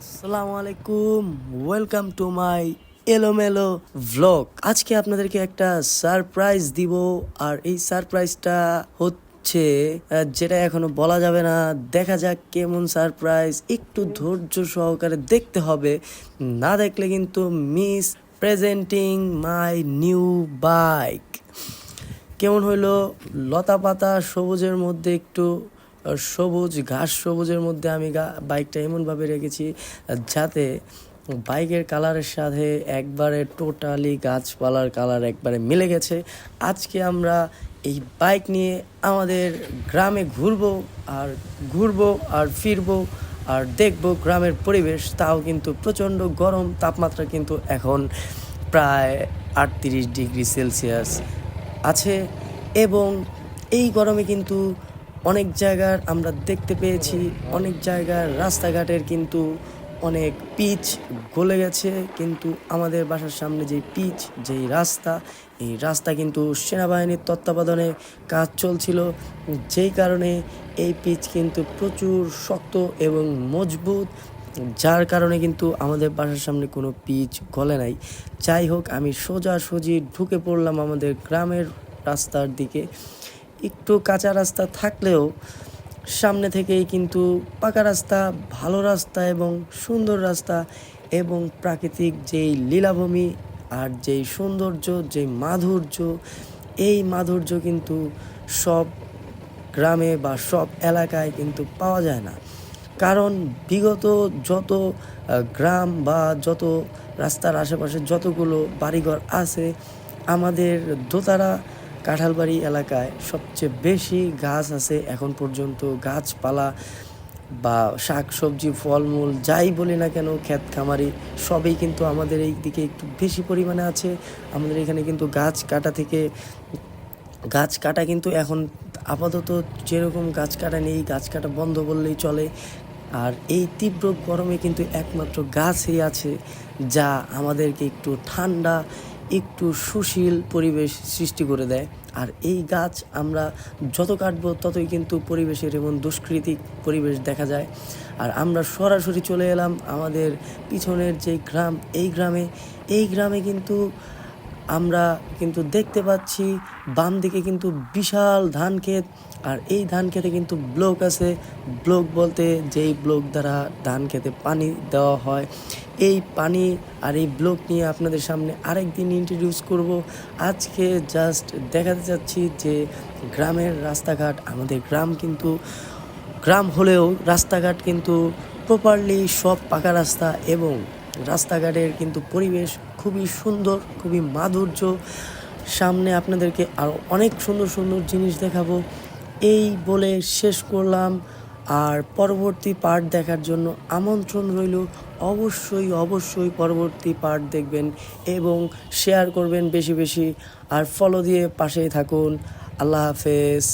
আসসালামু আলাইকুম, welcome to my এলোমেলো ভ্লগ। আজকে আপনাদেরকে একটা সারপ্রাইজ দিব, আর এই সারপ্রাইজটা হচ্ছে যেটা এখনো বলা যাবে না। দেখা যাক কেমন সারপ্রাইজ, একটু ধৈর্য সহকারে দেখতে হবে, না দেখলে কিন্তু miss presenting my new bike. কেমন হইলো? লতা পাতা সবুজের মধ্যে একটু সবুজ ঘাস, সবুজের মধ্যে আমি বাইকটা এমনভাবে রেখেছি যাতে বাইকের কালারের সাথে একবারে টোটালি গাছপালার কালার একবারে মিলে গেছে। আজকে আমরা এই বাইক নিয়ে আমাদের গ্রামে ঘুরবো আর ফিরবো আর দেখবো গ্রামের পরিবেশ। তাও কিন্তু প্রচণ্ড গরম, তাপমাত্রা কিন্তু এখন প্রায় 38 ডিগ্রি সেলসিয়াস আছে। এবং এই গরমে কিন্তু অনেক জায়গার আমরা দেখতে পেয়েছি, অনেক জায়গার রাস্তাঘাটের কিন্তু অনেক পিচ গলে গেছে। কিন্তু আমাদের বাসার সামনে যে পিচ, যেই রাস্তা, এই রাস্তা কিন্তু সেনাবাহিনীর তত্ত্বাবধানে কাজ চলছিল, যেই কারণে এই পিচ কিন্তু প্রচুর শক্ত এবং মজবুত, যার কারণে কিন্তু আমাদের বাসার সামনে কোনো পিচ গলে নাই। যাই হোক, আমি সোজাসুজি ঢুকে পড়লাম আমাদের গ্রামের রাস্তার দিকে। একটু কাঁচা রাস্তা থাকলেও সামনে থেকেই কিন্তু পাকা রাস্তা, ভালো রাস্তা এবং সুন্দর রাস্তা, এবং প্রাকৃতিক যেই লীলাভূমি আর যেই সৌন্দর্য, যেই মাধুর্য, এই মাধুর্য কিন্তু সব গ্রামে বা সব এলাকায় কিন্তু পাওয়া যায় না। কারণ বিগত যত গ্রাম বা যত রাস্তার আশেপাশে যতগুলো বাড়িঘর আছে, আমাদের দোতারা কাঁঠালবাড়ি এলাকায় সবচেয়ে বেশি গাছ আছে এখন পর্যন্ত। গাছপালা বা শাক সবজি ফলমূল যাই বলি না কেন, ক্ষেত খামারি সবই কিন্তু আমাদের এই দিকে একটু বেশি পরিমাণে আছে। আমাদের এখানে কিন্তু গাছ কাটা কিন্তু এখন আপাতত যেরকম গাছ কাটা নেই, গাছ কাটা বন্ধ বললেই চলে। আর এই তীব্র গরমে কিন্তু একমাত্র গাছই আছে যা আমাদেরকে একটু ঠান্ডা, একটু সুশীল পরিবেশ সৃষ্টি করে দেয়। আর এই গাছ আমরা যত কাটবো ততই কিন্তু পরিবেশের এমন দুষ্কৃতিক পরিবেশ দেখা যায়। আর আমরা সরাসরি চলে এলাম আমাদের পিছনের যে গ্রাম, এই গ্রামে কিন্তু আমরা কিন্তু দেখতে পাচ্ছি বাম দিকে কিন্তু বিশাল ধান ক্ষেত। আর এই ধান খেতে কিন্তু ব্লক আছে। ব্লক বলতে যেই ব্লক দ্বারা ধান খেতে পানি দেওয়া হয়, এই পানি আর এই ব্লক নিয়ে আপনাদের সামনে আরেকদিন ইন্ট্রোডিউস করব। আজকে জাস্ট দেখাতে চাচ্ছি যে গ্রামের রাস্তাঘাট, আমাদের গ্রাম হলেও রাস্তাঘাট কিন্তু প্রপারলি সব পাকা রাস্তা, এবং রাস্তাঘাটের কিন্তু পরিবেশ খুবই সুন্দর, খুবই মাধুর্য। সামনে আপনাদেরকে আরও অনেক সুন্দর সুন্দর জিনিস দেখাবো। এই বলে শেষ করলাম। আর পরবর্তী পার্ট দেখার জন্য আমন্ত্রণ রইল। অবশ্যই পরবর্তী পার্ট দেখবেন এবং শেয়ার করবেন বেশি বেশি, আর ফলো দিয়ে পাশেই থাকুন। আল্লাহ হাফেজ।